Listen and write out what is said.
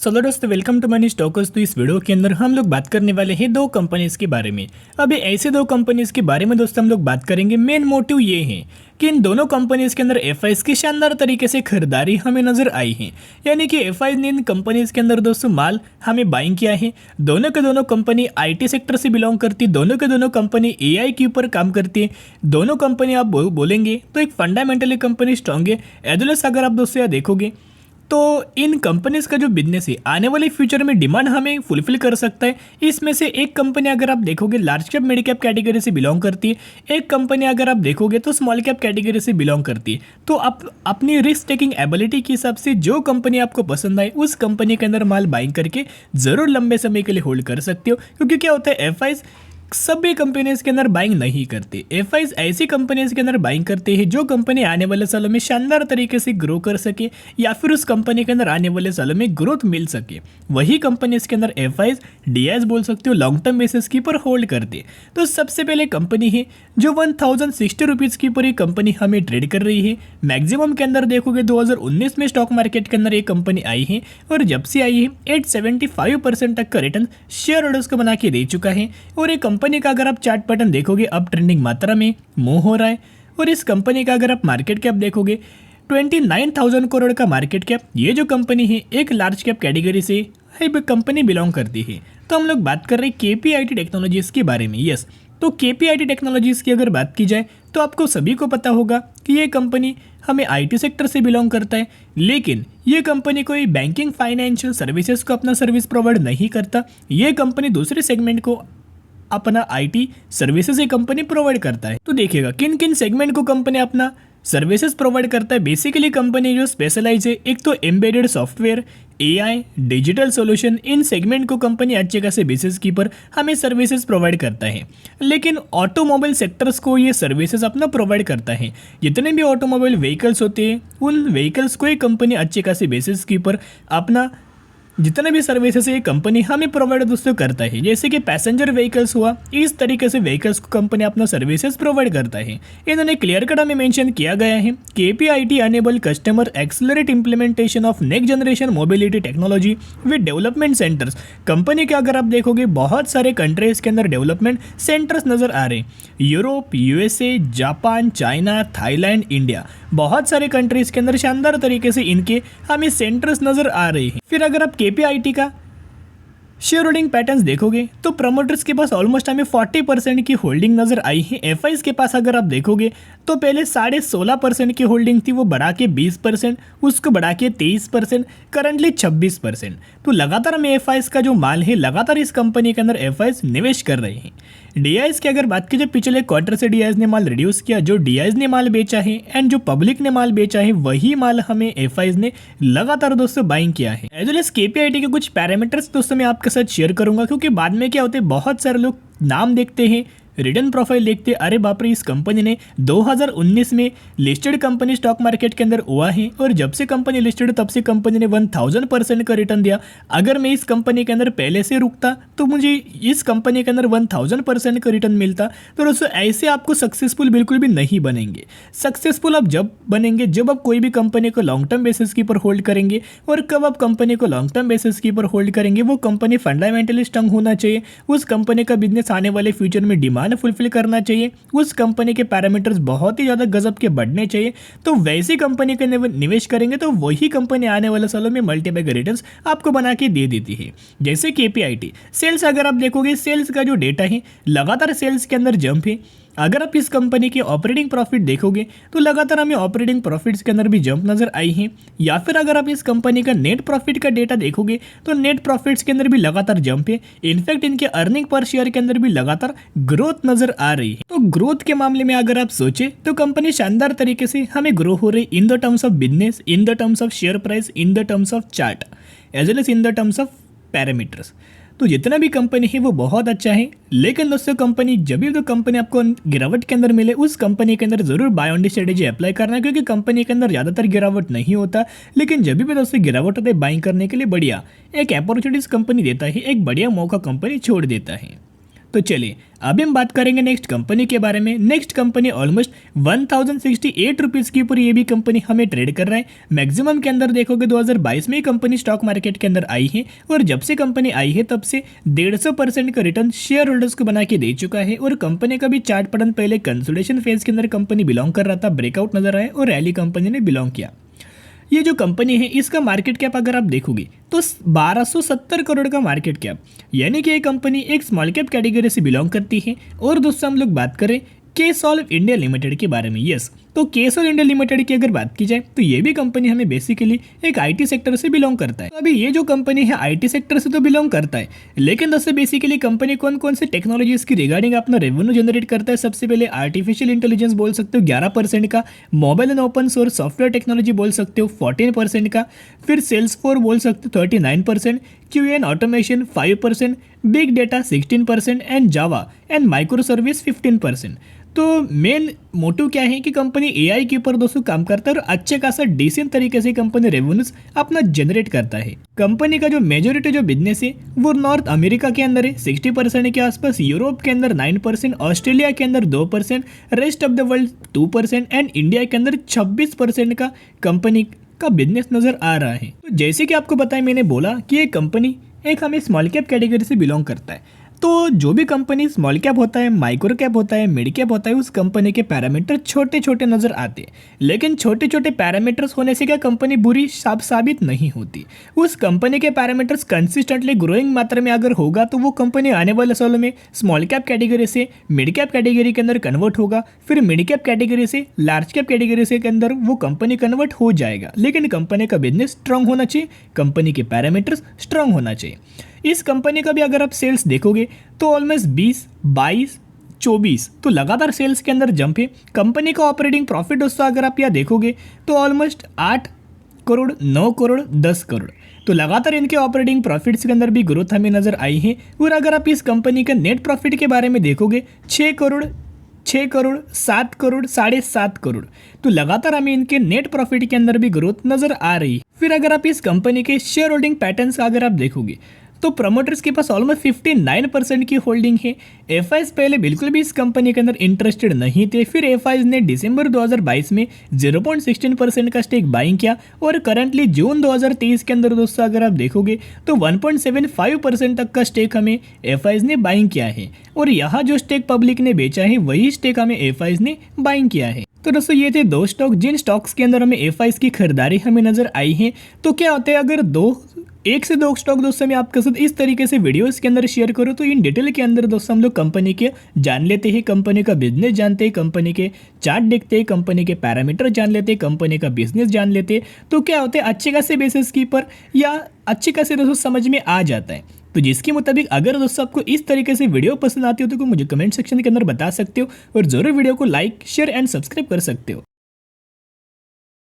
चलो दोस्तों, welcome to money stalkers. तो इस वीडियो के अंदर हम लोग बात करने वाले हैं दो कंपनीज के बारे में। अभी ऐसे दो कंपनीज के बारे में दोस्तों हम लोग बात करेंगे। मेन मोटिव ये है कि इन दोनों कंपनीज के अंदर एफआईज की शानदार तरीके से खरीदारी हमें नजर आई है, यानी कि एफआईज ने इन कंपनीज के अंदर दोस्तों माल हमें बाइंग किया है। दोनों के दोनों कंपनी आईटी सेक्टर से बिलोंग करती है, दोनों के दोनों कंपनी एआई के ऊपर काम करती है। दोनों कंपनी आप बोलेंगे तो एक फंडामेंटली कंपनी स्ट्रांग है। एज अगर आप दोस्तों यहाँ देखोगे तो इन कंपनीज का जो बिजनेस है आने वाले फ्यूचर में डिमांड हमें फुलफिल कर सकता है। इसमें से एक कंपनी अगर आप देखोगे large cap mid cap category से बिलोंग करती है, एक कंपनी अगर आप देखोगे तो स्मॉल कैप कैटेगरी से बिलोंग करती है। तो आप अपनी रिस्क टेकिंग एबिलिटी के हिसाब से जो कंपनी आपको पसंद आए उस कंपनी के अंदर माल बाइंग करके जरूर लंबे समय के लिए होल्ड कर सकते हो। क्योंकि क्या होता है, एफआईज सभी कंपनीज के अंदर बाइंग नहीं करते। एफआईज ऐसी कंपनीज के अंदर बाइंग करते हैं जो कंपनी आने वाले सालों में शानदार तरीके से ग्रो कर सके या फिर उस कंपनी के अंदर आने वाले सालों में ग्रोथ मिल सके। वही कंपनीज के अंदर एफआईज डीआईज बोल सकते हो लॉन्ग टर्म बेसिस के ऊपर होल्ड करते। तो सबसे पहले कंपनी है जो 1060 रुपीज़ की ऊपर ये कंपनी हमें ट्रेड कर रही है। मैक्सिमम के अंदर देखोगे 2019 में स्टॉक मार्केट के अंदर ये कंपनी आई है और जब से आई है 875% तक का रिटर्न शेयर होल्डर्स को बना के दे चुका है। और ये कंपनी का अगर आप चार्ट पैटर्न देखोगे अब ट्रेंडिंग मात्रा में मूव हो रहा है। और इस कंपनी का अगर आप मार्केट कैप देखोगे 29,000 करोड़ का मार्केट कैप। ये जो कंपनी है एक लार्ज कैप कैटेगरी से कंपनी बिलोंग करती है। तो हम लोग बात कर रहे हैं केपीआईटी टेक्नोलॉजीज के बारे में। यस, तो केपीआईटी टेक्नोलॉजीज की अगर बात की जाए तो आपको सभी को पता होगा कि ये कंपनी हमें आईटी सेक्टर से बिलोंग करता है, लेकिन ये कंपनी कोई बैंकिंग फाइनेंशियल सर्विसेज को अपना सर्विस प्रोवाइड नहीं करता। ये कंपनी दूसरे सेगमेंट को अपना आईटी सर्विसेज ये कंपनी प्रोवाइड करता है। तो देखिएगा किन किन सेगमेंट को कंपनी अपना सर्विसेज प्रोवाइड करता है। बेसिकली कंपनी जो स्पेशलाइज है, एक तो embedded software, AI, digital solution, इन सेगमेंट को कंपनी अच्छे खासे बेसिस की पर हमें सर्विसेज प्रोवाइड करता है। लेकिन ऑटोमोबाइल सेक्टर्स को ये सर्विसेज अपना प्रोवाइड करता है। जितने भी ऑटोमोबाइल व्हीकल्स होते हैं उन व्हीकल्स को ये कंपनी अच्छे खासे बेसिस की पर अपना जितने भी सर्विसेज ये कंपनी हमें प्रोवाइड दोस्तों करता है। जैसे कि पैसेंजर व्हीकल्स हुआ, इस तरीके से व्हीकल्स को कंपनी अपना सर्विसेज प्रोवाइड करता है। इन्होंने क्लियर कट हमें मेंशन किया गया है KPIT enable customer accelerate implementation of next generation mobility technology with development centres. Company के अगर आप देखोगे बहुत सारे कंट्रीज के अंदर डेवलपमेंट सेंटर्स नजर आ रहे हैं। Europe, USA, Japan, China, Thailand, India, बहुत सारे कंट्रीज के अंदर शानदार तरीके से इनके हमें सेंटर्स नजर आ रहे हैं। फिर अगर आप केपीआईटी का शेयर होल्डिंग पैटर्न्स देखोगे तो प्रमोटर्स के पास ऑलमोस्ट हमें 40% की होल्डिंग नजर आई है। एफआईज के पास अगर आप देखोगे तो पहले 16.5% की होल्डिंग थी, वो बढ़ा के 20%, उसको बढ़ा के 23%, करंटली 26%। तो लगातार हमें एफआईज का जो माल है लगातार इस कंपनी के अंदर एफआईज निवेश कर रहे हैं। डीआईज की अगर बात की जाए पिछले क्वार्टर से डीआईज ने माल रिड्यूस किया। जो डीआईज ने माल बेचा है एंड जो पब्लिक ने माल बेचा है वही माल हमें एफआईज ने लगातार दोस्तों बाइंग किया है। एज वेल एज केपीआईटी के कुछ पैरामीटर्स दोस्तों मैं आपके साथ शेयर करूंगा, क्योंकि बाद में क्या होते हैं बहुत सारे लोग नाम देखते हैं, रिटर्न प्रोफाइल देखते, अरे बाप रे इस कंपनी ने 2019 में लिस्टेड कंपनी स्टॉक मार्केट के अंदर हुआ है और जब से कंपनी लिस्टेड तब से कंपनी ने 1000% का रिटर्न दिया। अगर मैं इस कंपनी के अंदर पहले से रुकता तो मुझे इस कंपनी के अंदर 1000% का रिटर्न मिलता। तो दोस्तों ऐसे आपको सक्सेसफुल बिल्कुल भी नहीं बनेंगे। सक्सेसफुल आप जब बनेंगे जब आप कोई भी कंपनी को लॉन्ग टर्म बेसिस के ऊपर होल्ड करेंगे। और कब आप कंपनी को लॉन्ग टर्म बेसिस के ऊपर होल्ड करेंगे, वो कंपनी फंडामेंटली स्ट्रांग होना चाहिए, उस कंपनी का बिजनेस आने वाले फ्यूचर में डिमांड फुलफिल करना चाहिए, उस कंपनी के पैरामीटर्स बहुत ही ज़्यादा गजब के बढ़ने चाहिए। तो वैसी कंपनी के निवेश करेंगे तो वही कंपनी आने वाले सालों में मल्टीपल रिटर्न्स आपको बना के दे देती है। जैसे केपीआईटी सेल्स अगर आप देखोगे, सेल्स का जो डेटा है लगातार सेल्स के अंदर जंप है। अगर आप इस कंपनी के ऑपरेटिंग प्रॉफिट देखोगे तो लगातार हमें ऑपरेटिंग प्रॉफिट्स के अंदर भी जंप नजर आई है। या फिर अगर आप इस कंपनी का नेट प्रॉफिट का डेटा देखोगे तो नेट प्रॉफिट्स के अंदर भी लगातार जंप है। इनफैक्ट इनके अर्निंग पर शेयर के अंदर भी लगातार ग्रोथ नजर आ रही है। तो ग्रोथ के मामले में अगर आप सोचे तो कंपनी शानदार तरीके से हमें ग्रो हो रही in the terms of business, in the terms of share price, in the terms of chart, as well as in the terms of parameters. तो जितना भी कंपनी है वो बहुत अच्छा है। लेकिन दोस्तों कंपनी जब भी तो कंपनी आपको गिरावट के अंदर मिले उस कंपनी के अंदर जरूर buy on the strategy apply करना, क्योंकि कंपनी के अंदर ज़्यादातर गिरावट नहीं होता। लेकिन जब भी दोस्तों गिरावट होता है बाइंग करने के लिए बढ़िया एक अपॉर्चुनिटीज कंपनी देता है, एक बढ़िया मौका कंपनी छोड़ देता है। तो चलिए अभी हम बात करेंगे नेक्स्ट कंपनी के बारे में। नेक्स्ट कंपनी ऑलमोस्ट 1068 रुपीज़ के ऊपर ये भी कंपनी हमें ट्रेड कर रहा है। मैक्सिमम के अंदर देखोगे 2022 में ये कंपनी स्टॉक मार्केट के अंदर आई है और जब से कंपनी आई है तब से 150% का रिटर्न शेयर होल्डर्स को बना के दे चुका है। और कंपनी का भी चार्ट पैटर्न पहले कंसोलिडेशन फेज के अंदर कंपनी बिलोंग कर रहा था, ब्रेकआउट नजर आया और रैली कंपनी ने बिलोंग किया। ये जो कंपनी है इसका मार्केट कैप अगर आप देखोगे तो 1270 करोड़ का मार्केट कैप, यानी कि ये कंपनी एक स्मॉल कैप कैटेगरी से बिलोंग करती है। और दोस्तों हम लोग बात करें केसॉल्व इंडिया लिमिटेड के बारे में। यस, तो केसॉल्व इंडिया लिमिटेड की अगर बात की जाए तो ये भी कंपनी हमें बेसिकली एक आईटी सेक्टर से बिलोंग करता है। तो अभी ये जो कंपनी है आईटी सेक्टर से तो बिलोंग करता है, लेकिन दोस्तों बेसिकली कंपनी कौन कौन से टेक्नोलॉजीज की रिगार्डिंग अपना रेवेन्यू जनरेट करता है। सबसे पहले आर्टिफिशियल इंटेलिजेंस बोल सकते हो 11% का, mobile and open source software technology बोल सकते हो 14% का, फिर सेल्सफोर्स बोल सकते हो 39%, QA and automation 5%, big data 16% and Java and micro service 15%। तो मेन मोटिव क्या है कि कंपनी एआई के ऊपर दोस्तों काम करता है और अच्छे खासा डिसेंट तरीके से कंपनी रेवेन्यूज अपना जनरेट करता है। कंपनी का जो मेजोरिटी जो बिजनेस है वो नॉर्थ अमेरिका के अंदर है 60% के आसपास, यूरोप के अंदर 9%, ऑस्ट्रेलिया के अंदर 2%, rest of the world 2% and India के अंदर 26% का कंपनी का बिजनेस नजर आ रहा है। तो जैसे कि आपको पता है, मैंने बोला कि ये कंपनी एक हमें स्मॉल कैप कैटेगरी से बिलोंग करता है। तो जो भी कंपनी स्मॉल कैप होता है, माइक्रो कैप होता है, मिड कैप होता है, उस कंपनी के पैरामीटर छोटे छोटे नजर आते हैं। लेकिन छोटे छोटे पैरामीटर्स होने से क्या कंपनी बुरी साबित नहीं होती। उस कंपनी के पैरामीटर्स कंसिस्टेंटली ग्रोइंग मात्रा में अगर होगा तो वो कंपनी आने वाले सालों में स्मॉल कैप कैटेगरी से मिड कैप कैटेगरी के अंदर कन्वर्ट होगा, फिर मिड कैप कैटेगरी से लार्ज कैप कैटेगरी से के अंदर वो कंपनी कन्वर्ट हो जाएगा। लेकिन कंपनी का बिजनेस स्ट्रांग होना चाहिए, कंपनी के पैरामीटर्स स्ट्रांग होना चाहिए। इस कंपनी का भी अगर आप सेल्स देखोगे तो ऑलमोस्ट 20, 22, 24 तो लगातार सेल्स के अंदर जंप है। कंपनी का ऑपरेटिंग प्रॉफिट दोस्तों अगर आप यहाँ देखोगे तो ऑलमोस्ट 8 करोड़, 9 करोड़, 10 करोड़ तो लगातार इनके ऑपरेटिंग प्रॉफिट्स के अंदर भी ग्रोथ हमें नजर आई है। और अगर आप इस कंपनी का नेट प्रॉफिट के बारे में देखोगे 6 करोड़, 6 करोड़, 7 करोड़, 7.5 करोड़ तो लगातार हमें इनके नेट प्रॉफिट के अंदर भी ग्रोथ नजर आ रही है। फिर अगर आप इस कंपनी के शेयर होल्डिंग पैटर्न्स का अगर आप देखोगे तो प्रमोटर्स के पास ऑलमोस्ट 59% की होल्डिंग है। एफआईज पहले बिल्कुल भी इस कंपनी के अंदर इंटरेस्टेड नहीं थे, फिर एफआईज ने दिसंबर 2022 में 0.16% का स्टेक बाइंग किया और करंटली जून 2023 के अंदर दोस्तों अगर आप देखोगे तो 1.75% तक का स्टेक हमें एफआईज ने बाइंग किया है। और यहाँ जो स्टेक पब्लिक ने बेचा है वही स्टेक हमें एफआईज ने बाइंग किया है। तो दोस्तों ये थे दो स्टॉक जिन स्टॉक्स के अंदर हमें एफआईज की खरीदारी हमें नजर आई है। तो क्या होता है अगर एक से दो स्टॉक दोस्तों मैं आपके साथ इस तरीके से वीडियोस के अंदर शेयर करूँ तो इन डिटेल के अंदर दोस्तों हम लोग कंपनी के जान लेते हैं, कंपनी का बिजनेस जानते हैं, कंपनी के चार्ट देखते हैं, कंपनी के पैरामीटर जान लेते हैं, कंपनी का बिजनेस जान लेते हैं। तो क्या होता है अच्छे खासे बेसिस की पर या अच्छे खासे दोस्तों समझ में आ जाता है। तो जिसके मुताबिक अगर दोस्तों आपको इस तरीके से वीडियो पसंद आती हो तो मुझे कमेंट सेक्शन के अंदर बता सकते हो और जरूर वीडियो को लाइक, शेयर एंड सब्सक्राइब कर सकते हो।